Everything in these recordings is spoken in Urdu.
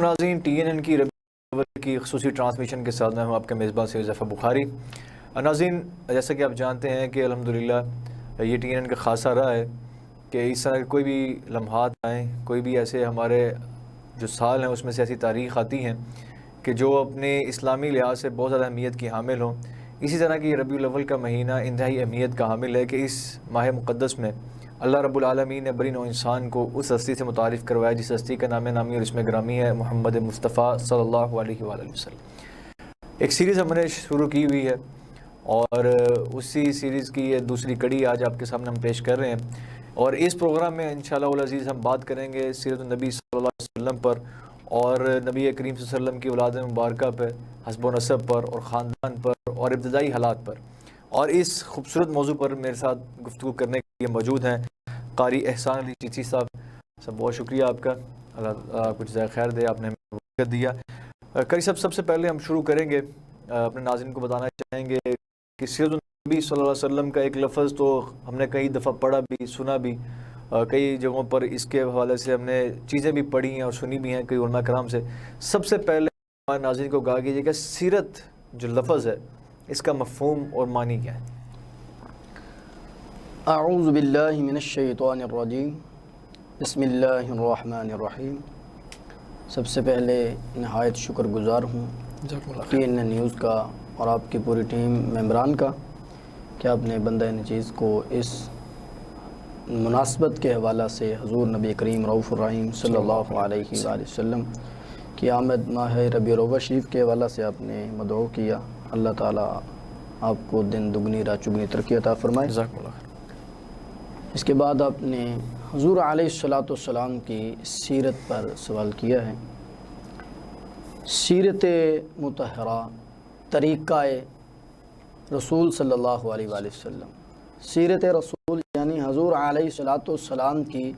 ناظرین، ٹی این این کی ربیع الاول کی خصوصی ٹرانسمیشن کے ساتھ میں ہوں آپ کے میزبان سید ظفر بخاری۔ ناظرین، جیسا کہ آپ جانتے ہیں کہ الحمدللہ یہ ٹی این این کا خاصہ رہا ہے کہ اس طرح کوئی بھی لمحات آئیں، کوئی بھی ایسے ہمارے جو سال ہیں اس میں سے ایسی تاریخ آتی ہیں کہ جو اپنے اسلامی لحاظ سے بہت زیادہ اہمیت کی حامل ہوں۔ اسی طرح کی ربیع الاول کا مہینہ انتہائی اہمیت کا حامل ہے کہ اس ماہ مقدس میں اللہ رب العالمین نے بری نوع انسان کو اس ہستی سے متعارف کروایا جس ہستی کا نام نامی اور اسم گرامی ہے محمد مصطفیٰ صلی اللہ علیہ وآلہ وسلم۔ ایک سیریز ہم نے شروع کی ہوئی ہے اور اسی سیریز کی یہ دوسری کڑی آج آپ کے سامنے ہم پیش کر رہے ہیں، اور اس پروگرام میں انشاءاللہ العزیز ہم بات کریں گے سیرت النبی صلی اللہ علیہ وسلم پر اور نبی کریم صلی اللہ علیہ وسلم کی اولاد مبارکہ پر، حسب و نسب پر اور خاندان پر اور ابتدائی حالات پر۔ اور اس خوبصورت موضوع پر میرے ساتھ گفتگو کرنے کے لیے موجود ہیں قاری احسان علی چیچی صاحب۔ بہت شکریہ آپ کا، اللہ آپ کو جزائے خیر دے، آپ نے ہمیں وقت دیا۔ قاری صاحب، سب سے پہلے ہم شروع کریں گے، اپنے ناظرین کو بتانا چاہیں گے کہ سیرت النبی صلی اللہ علیہ وسلم کا ایک لفظ تو ہم نے کئی دفعہ پڑھا بھی، سنا بھی، کئی جگہوں پر اس کے حوالے سے ہم نے چیزیں بھی پڑھی ہیں اور سنی بھی ہیں کئی علماء کرام سے۔ سب سے پہلے ہمارے ناظرین کو کہا کیجیے کہ سیرت جو لفظ ہے اس کا مفہوم اور معنی کیا ہے؟ اعوذ باللہ من الشیطان الرجیم، بسم اللہ الرحمن الرحیم۔ سب سے پہلے نہایت شکر گزار ہوں ٹی این این نیوز کا اور آپ کی پوری ٹیم ممبران کا کہ آپ نے بندہ نچیز کو اس مناسبت کے حوالہ سے حضور نبی کریم رؤوف الرحیم صلی اللہ علیہ وآلہ وسلم کی آمد ماہ ربیع الاول شریف کے حوالہ سے آپ نے مدعو کیا۔ اللہ تعالیٰ آپ کو دن دگنی رات چگنی ترقی عطا فرمائے۔ جزاک اللہ خیر۔ اس کے بعد آپ نے حضور علیہ الصلاۃ والسلام کی سیرت پر سوال کیا ہے۔ سیرت مطہرہ، طریقہ رسول صلی اللہ علیہ وآلہ وسلم، سیرت رسول یعنی حضور علیہ الصلاۃ والسلام کی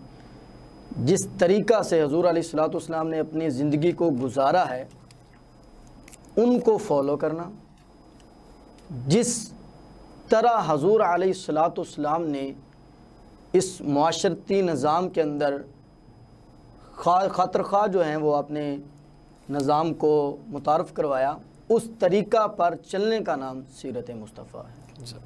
جس طریقہ سے حضور علیہ الصلاۃ والسلام نے اپنی زندگی کو گزارا ہے ان کو فالو کرنا، جس طرح حضور علیہ الصلاۃ والسلام نے اس معاشرتی نظام کے اندر خاطر خواہ جو ہیں وہ اپنے نظام کو متعارف کروایا، اس طریقہ پر چلنے کا نام سیرت مصطفیٰ ہے۔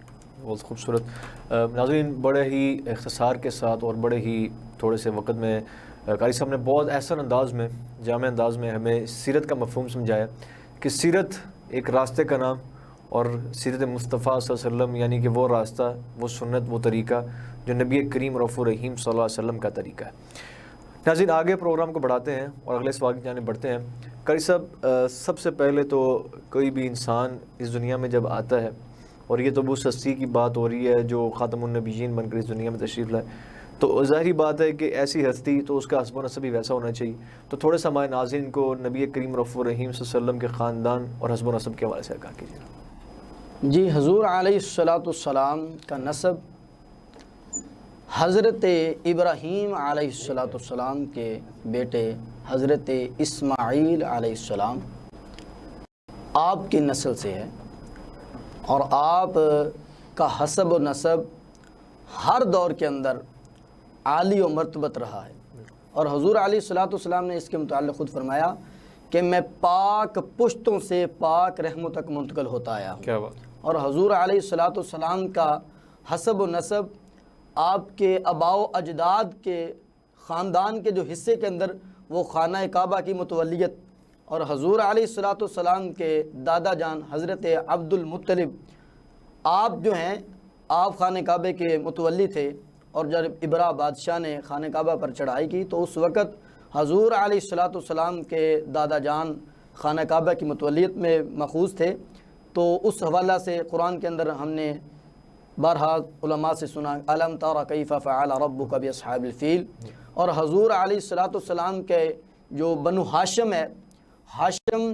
بہت خوبصورت۔ ناظرین، بڑے ہی اختصار کے ساتھ اور بڑے ہی تھوڑے سے وقت میں قاری صاحب نے بہت احسن انداز میں، جامع انداز میں ہمیں سیرت کا مفہوم سمجھایا کہ سیرت ایک راستے کا نام اور سیرت مصطفیٰ صلی اللہ علیہ وسلم یعنی کہ وہ راستہ، وہ سنت، وہ طریقہ جو نبی کریم رؤوف الرحیم صلی اللہ علیہ وسلم کا طریقہ ہے۔ ناظرین، آگے پروگرام کو بڑھاتے ہیں اور اگلے سوال کی جانب بڑھتے ہیں۔ قاری صاحب، سب سے پہلے تو کوئی بھی انسان اس دنیا میں جب آتا ہے، اور یہ تو اس ہستی کی بات ہو رہی ہے جو خاتم النبیین بن کر اس دنیا میں تشریف لائے، تو ظاہری بات ہے کہ ایسی ہستی تو اس کا حسب و نسب بھی ویسا ہونا چاہیے۔ تو تھوڑے سا ہمارے ناظرین کو نبی کریم رؤوف الرحیم صلی اللہ علیہ وسلم کے خاندان اور حسب و نسب کے حوالے سے آگاہ کیجیے۔ جی، حضور علیہ الصلاۃ والسلام کا نسب حضرت ابراہیم علیہ الصلاۃ والسلام کے بیٹے حضرت اسماعیل علیہ السلام آپ کی نسل سے ہے، اور آپ کا حسب و نسب ہر دور کے اندر عالی و مرتبت رہا ہے۔ اور حضور علیہ الصلاۃ والسلام نے اس کے متعلق خود فرمایا کہ میں پاک پشتوں سے پاک رحموں تک منتقل ہوتا آیا ہوں۔ کیا بات۔ اور حضور علیہ الصلاۃ والسلام کا حسب و نسب آپ کے آباء و اجداد کے خاندان کے جو حصے کے اندر وہ خانہ کعبہ کی متولیت، اور حضور علیہ الصلاۃ والسلام کے دادا جان حضرت عبد المطلب آپ جو ہیں آپ خانہ کعبہ کے متولی تھے، اور جب ابرا بادشاہ نے خانہ کعبہ پر چڑھائی کی تو اس وقت حضور علیہ الصلاۃ والسلام کے دادا جان خانہ کعبہ کی متولیت میں ماخوذ تھے۔ تو اس حوالہ سے قرآن کے اندر ہم نے بارہا علماء سے سنا الم تر کیف فعل ربک باصحاب الفیل، اور حضور علیہ الصلاۃ والسلام کے جو بنو ہاشم ہے، ہاشم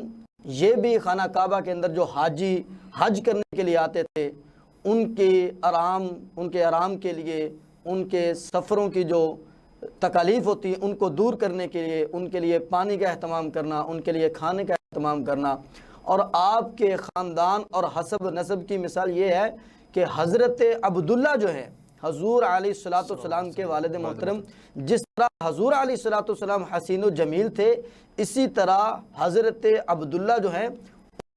یہ بھی خانہ کعبہ کے اندر جو حاجی حج کرنے کے لیے آتے تھے ان کے آرام کے لیے، ان کے سفروں کی جو تکالیف ہوتی ہیں ان کو دور کرنے کے لیے ان کے لیے پانی کا اہتمام کرنا، ان کے لیے کھانے کا اہتمام کرنا۔ اور آپ کے خاندان اور حسب نسب کی مثال یہ ہے کہ حضرت عبداللہ جو ہے حضور علیہ الصلوۃ والسلام کے والد محترم جس طرح حضور علیہ الصلوۃ والسلام حسین و جمیل تھے، اسی طرح حضرت عبداللہ جو ہیں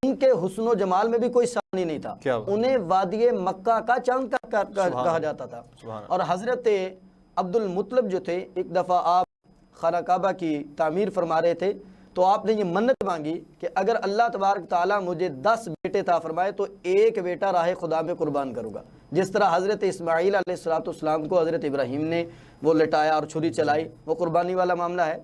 ان کے حسن و جمال میں بھی کوئی ثانی نہیں تھا، انہیں وادی مکہ کا چاند کہا جاتا تھا۔ اور حضرت عبد المطلب جو تھے، ایک دفعہ آپ خانہ کعبہ کی تعمیر فرما رہے تھے تو آپ نے یہ منت مانگی کہ اگر اللہ تبارک تعالیٰ مجھے 10 بیٹے عطا فرمائے تو ایک بیٹا راہ خدا میں قربان کروں گا۔ جس طرح حضرت اسماعیل علیہ السلام کو حضرت ابراہیم نے وہ لٹایا اور چھری چلائی، وہ قربانی والا معاملہ ہے،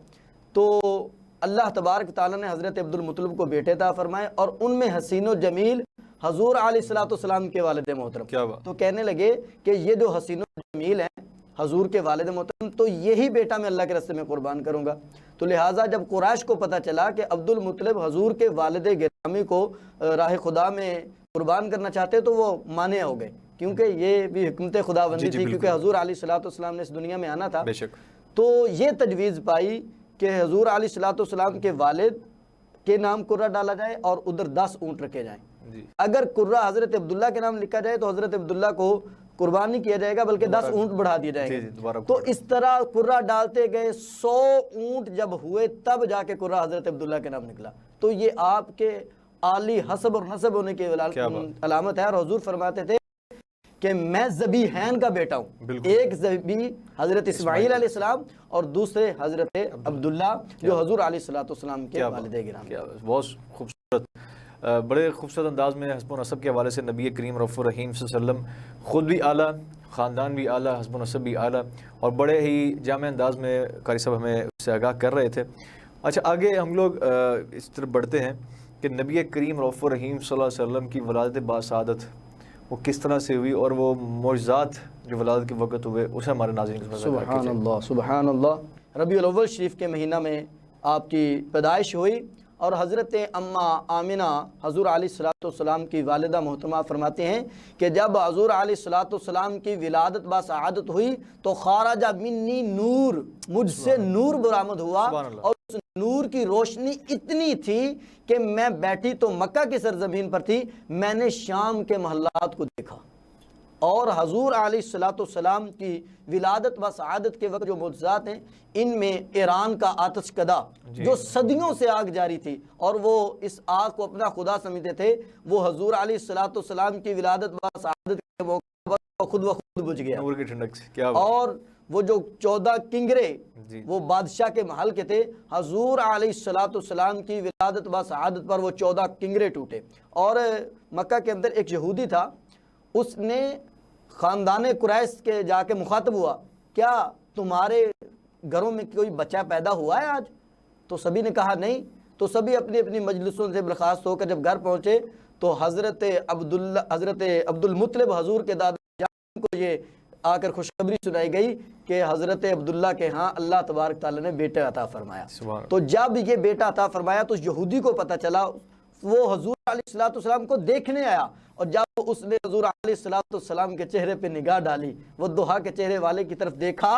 تو اللہ تبارک تعالیٰ نے حضرت عبد المطلب کو بیٹے عطا فرمائے اور ان میں حسین و جمیل حضور علیہ السلام کے والد محترم۔ تو کہنے لگے کہ یہ جو حسین و جمیل ہیں حضور کے والد محترم، تو یہی بیٹا میں اللہ کے راستے میں قربان کروں گا۔ تو لہٰذا جب قریش کو پتہ چلا کہ عبد المطلب حضور کے والد گرامی کو راہ خدا میں قربان کرنا چاہتے تو وہ مانع ہو گئے، کیونکہ یہ بھی حکمت خداوندی تھی، کیونکہ حضور علیہ السلام نے اس دنیا میں آنا تھا۔ تو یہ تجویز پائی کہ حضور علیہ السلام کے والد کے نام قرہ ڈالا جائے اور ادھر 10 اونٹ رکھے جائیں۔ اگر قرہ حضرت عبداللہ کے نام لکھا جائے تو حضرت عبداللہ کو قربان نہیں کیا جائے گا بلکہ 10 اونٹ بڑھا دیے جائیں گے۔ تو اس طرح قرہ ڈالتے گئے، 100 اونٹ جب ہوئے تب جا کے قرہ حضرت عبداللہ کے نام نکلا۔ تو یہ آپ کے عالی حسب اور نسب ہونے کی علامت ہے، اور حضور فرماتے تھے کہ میں ذبیحین کا بیٹا ہوں، ایک ذبیح حضرت اسماعیل علیہ السلام اور دوسرے حضرت عبداللہ جو حضور علیہ السلام کے والد گرامی۔ بہت خوبصورت، بڑے خوبصورت انداز میں حسب و نسب کے حوالے سے نبی کریم رؤوف الرحیم صلی اللہ علیہ وسلم خود بھی اعلیٰ، خاندان بھی اعلیٰ، حسب و نسب بھی اعلیٰ، اور بڑے ہی جامع انداز میں قاری صاحب ہمیں اس سے آگاہ کر رہے تھے۔ اچھا، آگے ہم لوگ اس طرف بڑھتے ہیں کہ نبی کریم رؤوف الرحیم صلی اللہ علیہ وسلم کی ولادت باسعادت وہ کس طرح سے ہوئی، اور وہ معجزات جو ولادت کے وقت ہوئے اسے ہمارے ناظرین کو سبحان اللہ سبحان اللہ۔ ربیع الاول شریف کے مہینہ میں آپ کی پیدائش ہوئی، اور حضرت اماں آمنہ حضور علیہ السلام کی والدہ محترمہ فرماتے ہیں کہ جب حضور علیہ السلام کی ولادت باسعادت ہوئی تو خارج منی نور، مجھ سے نور برآمد ہوا، اور اس نور کی روشنی اتنی تھی کہ میں بیٹھی تو مکہ کی سرزمین پر تھی، میں نے شام کے محلات کو دیکھا۔ اور حضور علیہ السلام کی ولادت و سعادت کے وقت جو معجزات ہیں، ان میں ایران کا آتش کدہ جو صدیوں سے آگ جاری تھی اور وہ اس آگ کو اپنا خدا سمجھتے تھے، وہ حضور علیہ السلام کی ولادت و سعادت کے موقع پر خود بخود بجھ گیا۔ اور وہ جو 14 کنگرے وہ بادشاہ کے محل کے تھے، حضور علیہ السلام کی ولادت و سعادت پر وہ 14 کنگرے ٹوٹے۔ اور مکہ کے اندر ایک یہودی تھا، اس نے خاندان قریش کے جا کے مخاطب ہوا، کیا تمہارے گھروں میں کوئی بچہ پیدا ہوا ہے آج؟ تو سبھی نے کہا نہیں۔ تو سبھی اپنی اپنی مجلسوں سے برخاست ہو کر جب گھر پہنچے تو حضرت عبد المطلب حضور کے دادا جان کو یہ آ کر خوشخبری سنائی گئی کہ حضرت عبداللہ کے ہاں اللہ تبارک تعالیٰ نے بیٹا عطا فرمایا۔ تو جب یہ بیٹا عطا فرمایا تو یہودی کو پتہ چلا، وہ حضور علیہ السلام کو دیکھنے آیا، اور جب اس نے حضور علیہ السلام کے چہرے پہ نگاہ ڈالی، وہ دوحہ کے چہرے والے کی طرف دیکھا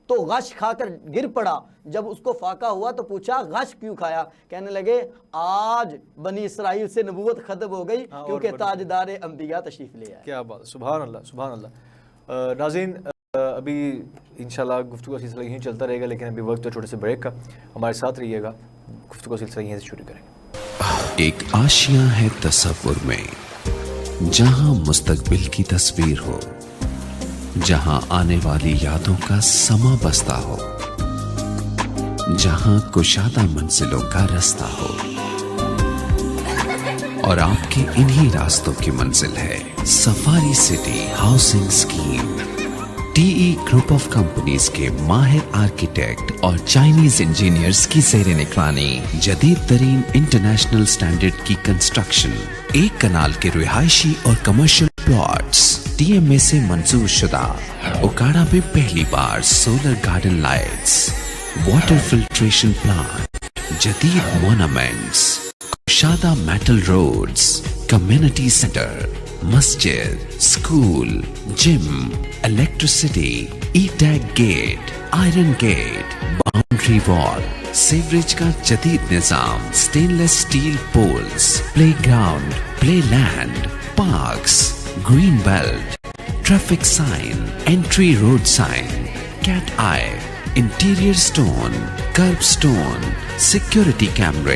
تو غش کھا کر گر پڑا۔ جب اس کو فاقہ ہوا تو پوچھا غش کیوں کھایا؟ کہنے لگے آج بنی اسرائیل سے نبوت ختم ہو گئی کیونکہ تاجدار انبیاء تشریف لے آئے۔ کیا بات، سبحان اللہ سبحان اللہ۔ ناظرین، ابھی انشاءاللہ گفتگو کا سلسلہ یہیں چلتا رہے گا، لیکن ابھی وقت تو چھوٹے سے بریک کا، ہمارے ساتھ رہیے گا، گفتگو کا سلسلہ یہیں سے شروع کریں گے۔ ایک آشیاں ہے تصور میں، جہاں مستقبل کی تصویر ہو، جہاں آنے والی یادوں کا سما بستہ ہو، جہاں کشادہ منزلوں کا رستہ ہو، اور آپ کے انہی راستوں کی منزل ہے safari city housing scheme. T E group of companies کے ماہر آرکیٹیکٹ اور چائنیز انجینئرز کی زیر نگرانی جدید ترین انٹرنیشنل سٹینڈرڈ کی کنسٹرکشن، 1 کنال کے رہائشی اور commercial plots T M A سے منظور شدہ، اوکاڑا میں پہلی بار solar garden lights, water filtration plant, جدید مونومنٹس، کشادہ میٹل روڈز، کمیونٹی سینٹر، مسجد، school, gym, electricity, E tag gate, iron gate, boundary wall, sewerage کا جدید نظام، stainless steel poles, playground, play land, parks, green belt, traffic sign, entry road sign, cat eye, interior stone, curb stone, security camera,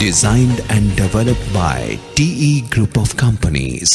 Designed and developed by TE Group of Companies.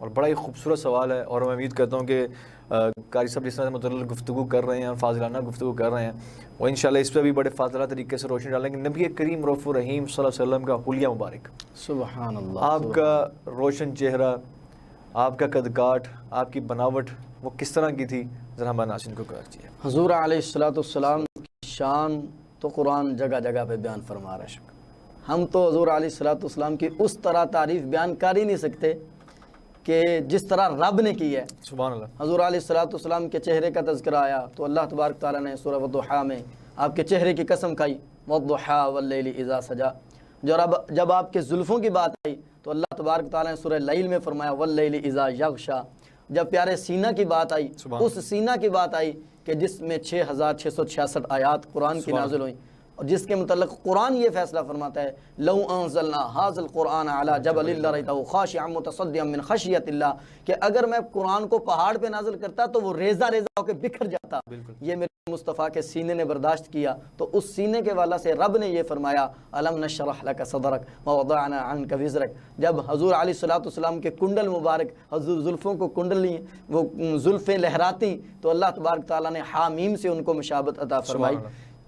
اور بڑا ہی خوبصورت سوال ہے، اور میں امید کرتا ہوں کہ قاری صاحب جس طرح سے متعلق گفتگو کر رہے ہیں اور فاضلانہ گفتگو کر رہے ہیں، وہ انشاءاللہ اس پہ بھی بڑے فاضلانہ طریقے سے روشنی ڈالیں گے نبی کریم رؤوف الرحیم صلی اللہ علیہ وسلم کا حلیہ مبارک، سبحان اللہ، آپ کا روشن چہرہ، آپ کا قد کاٹ، آپ کی بناوٹ وہ کس طرح کی تھی، ذرا ہمارے ناظرین کو کہا کیجیے۔ حضور علیہ السلام کی شان تو قرآن جگہ جگہ پہ بیان فرما رہا ہے۔ ہم تو حضور علیہ السلام کی اس طرح تعریف بیان کر ہی نہیں سکتے کہ جس طرح رب نے کی ہے۔ سبحان اللہ۔ حضور علیہ السلام کے چہرے کا تذکرہ آیا تو اللہ تبارک تعالیٰ نے سورہ والضحیٰ میں آپ کے چہرے کی قسم کھائی، والضحیٰ واللیل اذا سجا۔ جب آپ کے زلفوں کی بات آئی تو اللہ تبارک تعالیٰ نے سورہ لیل میں فرمایا واللیل اذا یغشا۔ جب پیارے سینہ کی بات آئی، اس سینہ کی بات آئی کہ جس میں 6666 آیات قرآن کی نازل ہوئیں، اور جس کے متعلق قرآن یہ فیصلہ فرماتا ہے لو انزلنا هذا القرآن على جبل لرأيته خاشعا متصدعا من خشیۃ اللہ، کہ اگر میں قرآن کو پہاڑ پہ نازل کرتا تو وہ ریزہ ریزہ ہو کے بکھر جاتا۔ یہ میرے مصطفیٰ کے سینے نے برداشت کیا، تو اس سینے کے والا سے رب نے یہ فرمایا الم نشرح لك صدرك ووضعنا عنك وزرك۔ جب حضور علیہ السلام کے کنڈل مبارک، حضور زلفوں کو کنڈلی وہ زلفیں لہراتی تو اللہ تبارک تعالیٰ نے حامیم سے ان کو مشابہت عطا فرمائی۔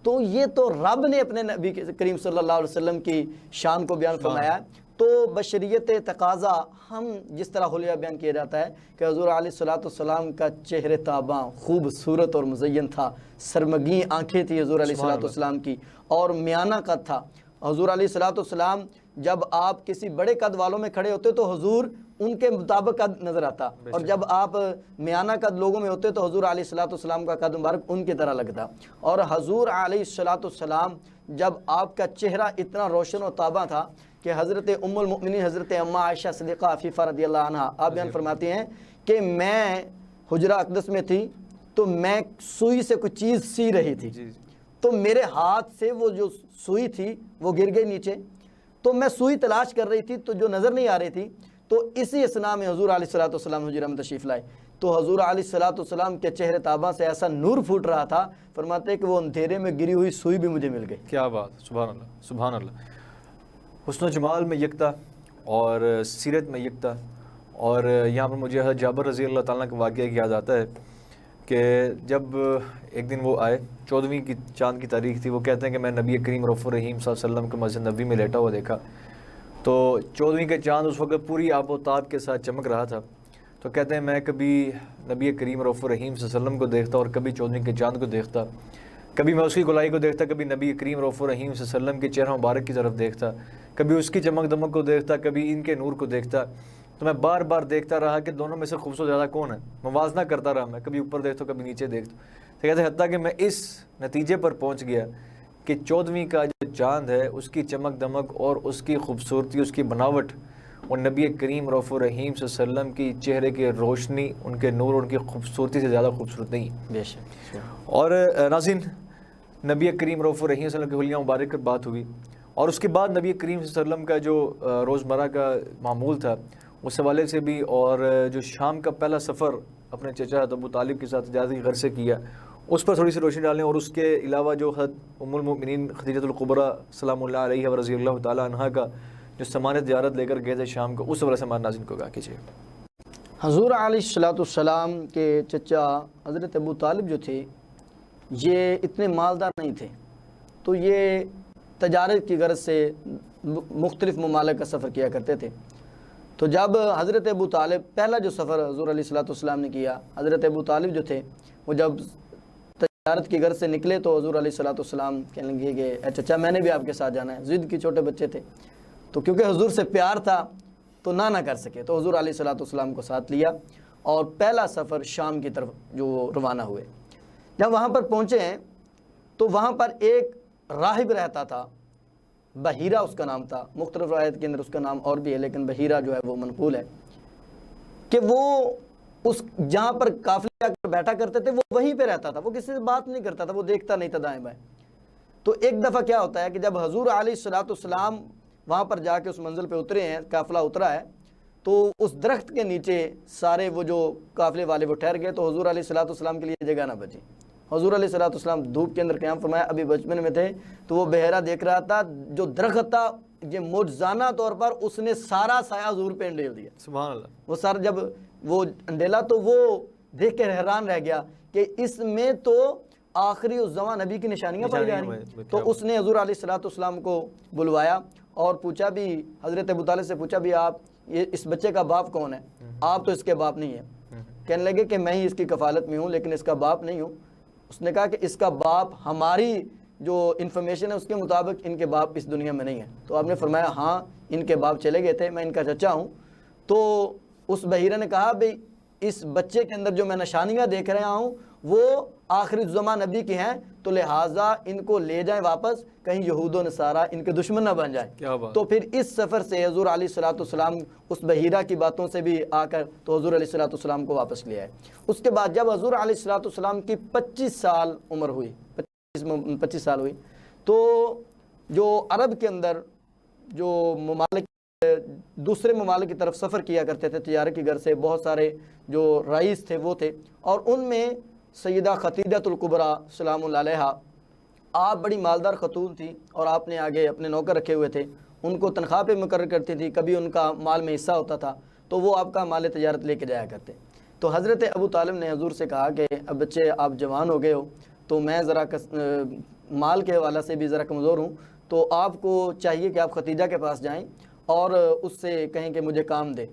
تو یہ تو رب نے اپنے نبی کریم صلی اللہ علیہ وسلم کی شان کو بیان فرمایا ہے۔ تو بشریت تقاضا ہم جس طرح حلیہ بیان کیا جاتا ہے کہ حضور علیہ السلام کا چہرے تاباں خوبصورت اور مزین تھا، سرمگی آنکھیں تھی حضور علیہ السلام کی، اور میانہ قد تھا۔ حضور علیہ السلام جب آپ کسی بڑے قد والوں میں کھڑے ہوتے تو حضور ان کے مطابق قد نظر آتا، اور جب آپ میانہ قد لوگوں میں ہوتے تو حضور علیہ السلام کا قد مبارک ان کی طرح لگتا۔ اور حضور علیہ السلام جب آپ کا چہرہ اتنا روشن و تاباں تھا کہ حضرت ام المؤمنین حضرت اماں عائشہ صدیقہ عفیفہ رضی اللہ عنہا آپ بیان فرماتی ہیں کہ میں حجرہ اقدس میں تھی تو میں سوئی سے کچھ چیز سی رہی تھی، تو میرے ہاتھ سے وہ جو سوئی تھی وہ گر گئی نیچے، تو میں سوئی تلاش کر رہی تھی تو جو نظر نہیں آ رہی تھی، تو اسی اثناء میں حضور علیہ السلام حجرہ میں تشریف لائے تو حضور علیہ السلام کے چہرے تاباں سے ایسا نور پھوٹ رہا تھا، فرماتے کہ وہ اندھیرے میں گری ہوئی سوئی بھی مجھے مل گئی۔ کیا بات، سبحان اللہ، سبحان اللہ۔ حسن و جمال میں یکتا اور سیرت میں یکتا، اور یہاں پر مجھے حضرت جابر رضی اللہ تعالیٰ کا واقعہ یاد آتا ہے کہ جب ایک دن وہ آئے، 14ویں کی چاند کی تاریخ تھی، وہ کہتے ہیں کہ میں نبی کریم رؤوف الرحیم صلی اللہ علیہ وسلم کو مسجد نبوی میں لیٹا ہوا دیکھا، تو 14ویں کا چاند اس وقت پوری آب و تاب کے ساتھ چمک رہا تھا، تو کہتے ہیں میں کبھی نبی کریم رؤوف الرحیم صلی اللہ علیہ وسلم کو دیکھتا اور کبھی 14ویں کے چاند کو دیکھتا، کبھی میں اس کی گلائی کو دیکھتا، کبھی نبی کریم رؤوف الرحیم صلی اللہ علیہ وسلم کے چہرہ مبارک کی طرف دیکھتا، کبھی اس کی چمک دمک کو دیکھتا، کبھی ان کے نور کو دیکھتا، تو میں بار بار دیکھتا رہا کہ دونوں میں سے خوبصورت زیادہ کون ہے، موازنہ کرتا رہا، میں کبھی اوپر دیکھتا کبھی نیچے دیکھتا، تو کہتے ہیں حتیٰ کہ میں اس نتیجے پر پہنچ گیا کہ 14ویں کا جو چاند ہے اس کی چمک دمک اور اس کی خوبصورتی، اس کی بناوٹ اور نبی کریم رؤوف الرحیم صلی اللہ علیہ وسلم کی چہرے کی روشنی، ان کے نور اور ان کی خوبصورتی سے زیادہ خوبصورت نہیں۔ بے شک۔ اور ناظرین، نبی کریم رؤوف الرحیم صلی اللہ علیہ وسلم کے حلیہ مبارک پر بات ہوئی، اور اس کے بعد نبی کریم صلی اللہ علیہ وسلم کا جو روزمرہ کا معمول تھا اس حوالے سے بھی، اور جو شام کا پہلا سفر اپنے چچا ابو طالب کے ساتھ اجازت غرض سے کیا، اس پر تھوڑی سی روشنی ڈالیں، اور اس کے علاوہ جو حضرت ام المؤمنین خدیجہ الکبریٰ سلام اللہ علیہ ورضی اللہ تعالیٰ عنہا کا جو سامان تجارت لے کر گئے تھے شام کو، اس حوالے سے ہمارے ناظرین کو آگاہ کیجیے۔ حضور علیہ السلام کے چچا حضرت ابو طالب جو تھے یہ اتنے مالدار نہیں تھے، تو یہ تجارت کی غرض سے مختلف ممالک کا سفر کیا کرتے تھے۔ تو جب حضرت ابو طالب پہلا جو سفر حضور علیہ السلام نے کیا، حضرت ابو طالب جو تھے وہ جب تجارت کی غرض سے نکلے تو حضور علیہ السلام کہنے لگے کہ اے چچا میں نے بھی آپ کے ساتھ جانا ہے، ضد کی چھوٹے بچے تھے، تو کیونکہ حضور سے پیار تھا تو نہ کر سکے، تو حضور علیہ السلام کو ساتھ لیا اور پہلا سفر شام کی طرف جو روانہ ہوئے۔ جب وہاں پر پہنچے ہیں تو وہاں پر ایک راہب رہتا تھا، بحیرہ اس کا نام تھا، مختلف روایت کے اندر اس کا نام اور بھی ہے لیکن بحیرہ جو ہے وہ منقول ہے، کہ وہ اس جہاں پر قافلے آ کر بیٹھا کرتے تھے وہ وہیں پہ رہتا تھا، وہ کسی سے بات نہیں کرتا تھا، وہ دیکھتا نہیں تھا دائیں بائیں۔ تو ایک دفعہ کیا ہوتا ہے کہ جب حضور علیہ السلام وہاں پر جا کے اس منزل پہ اترے ہیں، قافلہ اترا ہے، تو اس درخت کے نیچے سارے وہ جو قافلے والے وہ ٹھہر گئے، تو حضور علیہ السلام کے لیے جگہ نہ بچی۔ حضور علیہ السلام دھوپ کے اندر قیام فرمایا، ابھی بچپن میں تھے تو وہ بحیرہ دیکھ رہا تھا، جو درخت تھا یہ معجزانہ طور پر اس نے سارا سایہ حضور پہ انڈیل دیا. سبحان اللہ. وہ سر جب وہ انڈیلا تو وہ دیکھ کے حیران رہ گیا کہ اس میں تو آخری الزمان نبی کی نشانیاں پائی جا رہی ہیں. تو اس نے حضور علیہ الصلوۃ والسلام کو بلوایا اور پوچھا بھی، حضرت ابو طالب سے پوچھا بھی آپ اس بچے کا باپ کون ہے؟ آپ تو اس کے باپ نہیں ہیں. کہنے لگے کہ میں ہی اس کی کفالت میں ہوں لیکن اس کا باپ نہیں ہوں. اس نے کہا کہ اس کا باپ ہماری جو انفارمیشن ہے اس کے مطابق ان کے باپ اس دنیا میں نہیں ہیں. تو آپ نے فرمایا ہاں ان کے باپ چلے گئے تھے، میں ان کا چچا ہوں. تو اس بحیرہ نے کہا بھئی اس بچے کے اندر جو میں نشانیاں دیکھ رہا ہوں وہ آخری الزمان نبی کی ہیں، تو لہٰذا ان کو لے جائیں واپس، کہیں یہود و نصارہ ان کے دشمن نہ بن جائیں. تو پھر اس سفر سے حضور علیہ الصلوۃ والسلام اس بحیرہ کی باتوں سے بھی آ کر تو حضور علیہ الصلوۃ والسلام کو واپس لے آئے. اس کے بعد جب حضور علیہ الصلوۃ والسلام کی 25 سال عمر ہوئی، 25 سال ہوئی، تو جو عرب کے اندر جو ممالک دوسرے ممالک کی طرف سفر کیا کرتے تھے تجارت کی غرض سے، بہت سارے جو رئیس تھے وہ تھے، اور ان میں سیدہ خدیجہ الکبریٰ سلام اللہ علیہا، آپ بڑی مالدار خاتون تھی اور آپ نے آگے اپنے نوکر رکھے ہوئے تھے، ان کو تنخواہ پہ مقرر کرتی تھی، کبھی ان کا مال میں حصہ ہوتا تھا تو وہ آپ کا مال تجارت لے کے جایا کرتے. تو حضرت ابو طالب نے حضور سے کہا کہ اب بچے آپ جوان ہو گئے ہو تو میں ذرا مال کے حوالے سے بھی ذرا کمزور ہوں، تو آپ کو چاہیے کہ آپ خدیجہ کے پاس جائیں اور اس سے کہیں کہ مجھے کام دے.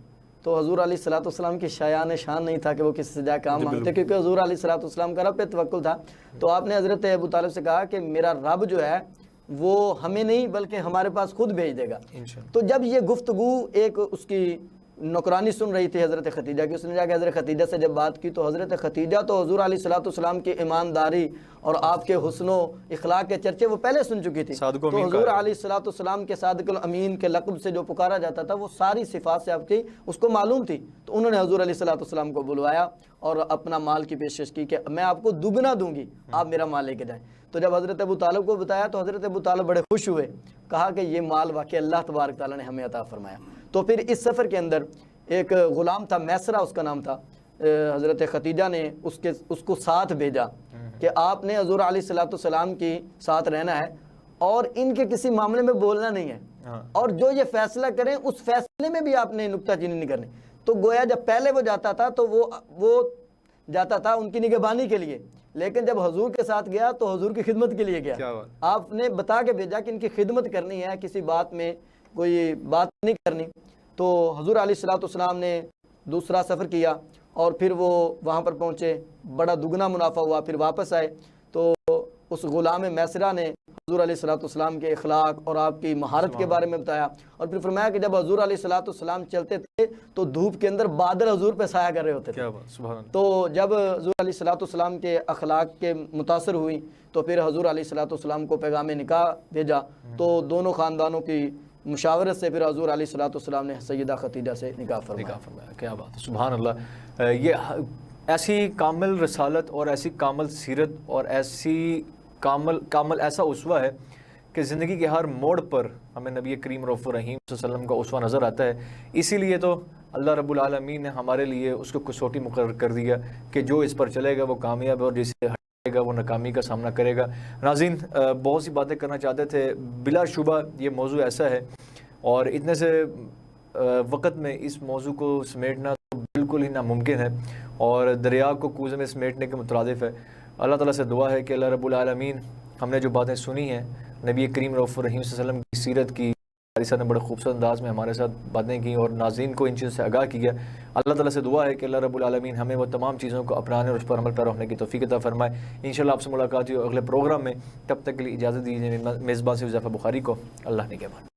تو حضور علیہ الصلوۃ والسلام کی شایان شان نہیں تھا کہ وہ کسی سے جا کام مانگتے، کیونکہ حضور علیہ الصلوۃ والسلام کا رب پہ توکل تھا. تو آپ نے حضرت ابو طالب سے کہا کہ میرا رب جو ہے وہ ہمیں نہیں بلکہ ہمارے پاس خود بھیج دے گا. تو جب یہ گفتگو ایک اس کی نوکرانی سن رہی تھی حضرت خدیجہ کی، اس نے جا کے حضرت خدیجہ سے جب بات کی تو حضرت خدیجہ تو حضور علیہ الصلوۃ والسلام کی ایمانداری اور آپ کے حسن و اخلاق کے چرچے وہ پہلے سن چکی تھی. تو حضور علیہ الصلوۃ والسلام کے صادق الامین کے لقب سے جو پکارا جاتا تھا وہ ساری صفات سے آپ کی اس کو معلوم تھی. تو انہوں نے حضور علیہ الصلوۃ والسلام کو بلوایا اور اپنا مال کی پیشکش کی کہ میں آپ کو دگنا دوں گی، آپ میرا مال لے کے جائیں. تو جب حضرت ابو طالب کو بتایا تو حضرت ابو طالب بڑے خوش ہوئے، کہا کہ یہ مال واقعی اللہ تبارک تعالیٰ نے ہمیں عطا فرمایا. تو پھر اس سفر کے اندر ایک غلام تھا، میسرہ اس کا نام تھا، حضرت خدیجہ نے اس کو ساتھ بھیجا کہ آپ نے حضور علیہ الصلوۃ والسلام کی ساتھ رہنا ہے اور ان کے کسی معاملے میں بولنا نہیں ہے، اور جو یہ فیصلہ کریں اس فیصلے میں بھی آپ نے نکتہ چینی نہیں کرنی. تو گویا جب پہلے وہ جاتا تھا تو وہ جاتا تھا ان کی نگہبانی کے لیے، لیکن جب حضور کے ساتھ گیا تو حضور کی خدمت کے لیے گیا. آپ نے بتا کے بھیجا کہ ان کی خدمت کرنی ہے، کسی بات میں کوئی بات نہیں کرنی. تو حضور علیہ الصلوۃ والسلام نے دوسرا سفر کیا اور پھر وہ وہاں پر پہنچے، بڑا دگنا منافع ہوا. پھر واپس آئے تو اس غلام میسرہ نے حضور علیہ الصلوۃ والسلام کے اخلاق اور آپ کی مہارت کے بارے میں بتایا، اور پھر فرمایا کہ جب حضور علیہ الصلوۃ والسلام چلتے تھے تو دھوپ کے اندر بادل حضور پہ سایہ کر رہے ہوتے تھے. تو جب حضور علیہ الصلوۃ والسلام کے اخلاق کے متاثر ہوئی تو پھر حضور علیہ الصلوۃ والسلام کو پیغام نکاح بھیجا. تو دونوں خاندانوں کی مشاورت سے پھر حضور علیہ الصلوۃ والسلام نے سیدہ خدیجہ سے نکاح فرمایا. کیا بات ہے، سبحان اللہ. یہ ایسی کامل رسالت اور ایسی کامل سیرت اور ایسی کامل ایسا اسوہ ہے کہ زندگی کے ہر موڑ پر ہمیں نبی کریم رؤوف الرحیم صلی اللہ علیہ وسلم کا اسوہ نظر آتا ہے. اسی لیے تو اللہ رب العالمین نے ہمارے لیے اس کو کسوٹی مقرر کر دیا کہ جو اس پر چلے گا وہ کامیاب ہے اور جسے ہٹے گا وہ ناکامی کا سامنا کرے گا. ناظرین، بہت سی باتیں کرنا چاہتے تھے، بلا شبہ یہ موضوع ایسا ہے اور اتنے سے وقت میں اس موضوع کو سمیٹنا تو بالکل ہی ناممکن ہے اور دریا کو کوزے میں سمیٹنے کے مترادف ہے. اللہ تعالیٰ سے دعا ہے کہ اللہ رب العالمین ہم نے جو باتیں سنی ہیں نبی کریم رؤوف الرحیم صلی اللہ علیہ وسلم کی سیرت کی، ہمارے ساتھ نے بڑے خوبصورت انداز میں ہمارے ساتھ باتیں کی اور ناظرین کو ان چیزوں سے آگاہ کیا. اللہ تعالیٰ سے دعا ہے کہ اللہ رب العالمین ہمیں وہ تمام چیزوں کو اپنانے اور اس پر عمل پیرا ہونے کی توفیق عطا فرمائے. انشاءاللہ آپ سے ملاقات ہوئی اگلے پروگرام میں، تب تک کے لیے اجازت دیجیے میزبان سے حذیفہ بخاری کو. اللہ نگہبان.